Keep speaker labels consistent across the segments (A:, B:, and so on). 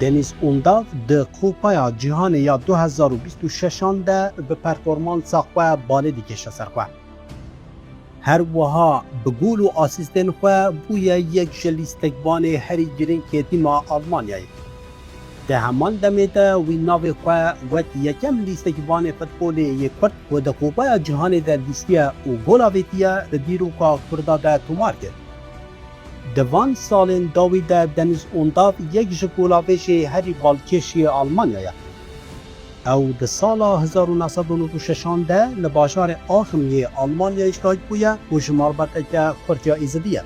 A: دنیس اونداف د کوپایا جهان یا 2026 ده به پرفورمانس خو بالا دیکشه سرخوا. هر وها به گول و آسیستن خو بوی یک جلیستکبان هری گرین که تیم آلمانیایی. ده همان دمیده وی ناوی خو وقت یکم لیستکبان فتبول یک کرد و ده کوپایا جهان ده لیستیه و گولاویتیه ده دیرو که کرده ده تومار کرد. دوان سالن داوی ده دنیس اونداف یک جگولاویش هری بالکشی آلمانیایی. او د سال 1996 ده لباشار آخمی آلمانیا اشتاک بویا و شمار برده که خورجا ایزدیه.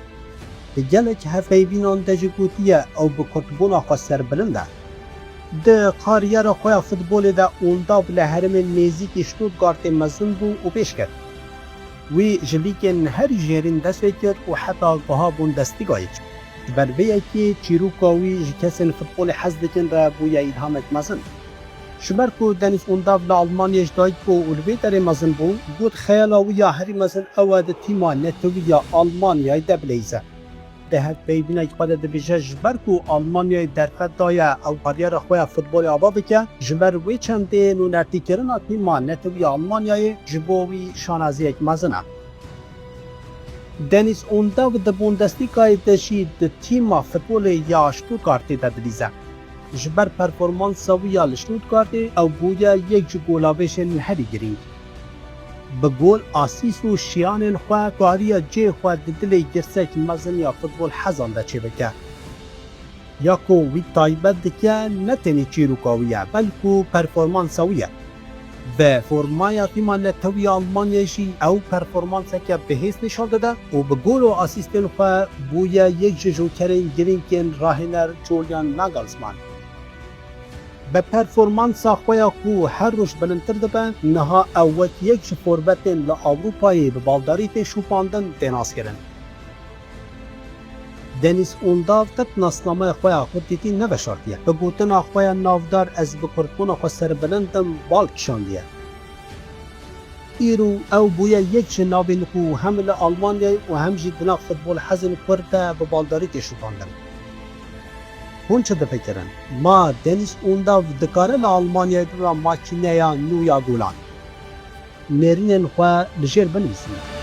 A: گلک هفته بینان ده جگوتیه او به کتبون آخوا سر بلنده. ده کاریر خواه فوتبال ده اونداف لحرم نیزی که شتوتگارت مزن بو و پیش کرد. وی جلیکن هر جیرین دست کرد و حتی گاها بون دستی گایید. بر بیه که چیروکاوی جکسن فوتبال حزدکن را بویا ایدهامت مزن. شبر کو دنیس اونداف لآلمانیا اجدایت کو اولوی داره مزن بون بود خیالاویا هری مزن اواد تیما نتویا آلمانیای دبلیزه. ده هر بیبینه اجبار دبیجه جبر کو آلمانیای درفت دایا او کاریر خواه فوتبال آبا بکه جبر وی چنده نونرتی کرنا تیما نتویا آلمانیای جبوی شانازی اک مزنه. دنیس اونداف ده بوندسلیگای دشید ده تیما فوتبال یا شتوتگارت دبلیزه. جبر پرفورمانس ویا لشتوتگارت او بویا یک گولاویش هری گرینگ. به گول آسیس و شیان خواه کاریا جه خواه دلی گرسک مزن یا فوتبال حزان ده چه بکه. یا کو وی تایبت دکه نتنی چیروکاویه بلکو پرفورمانس ویا. و فرمایا تیما نتوی آلمانیشی او پرفورمانس که به حیث نشان داده و به گول و آسیستن خواه بویا یک جوکرین گرینگن راهنر جولیان ناگلزمان. به پرفورمانس خواه کو هر روش بلندتر دبن نها اوت یک فوربتن لأوروپایی به بالداری تشوپاندن دناس کرن. دنیس اونداف تت ناسنامه خواه خود دیتی نوشارتیه. به گوتن خواه نافدار از بکردبون خواه سر بلندم بالک شاندیه. ایرو او بویا یک جنابی نکو هم لآلمانیای و هم جیدنا فوتبال حزن کرده به بالداری تشوپاندن. هون چه دفکرن؟ ما دنیس اونداف دکاره لآلمانیای برا ماکینه یا نویا گولان. نرینن خواه لجیر بنویسیم.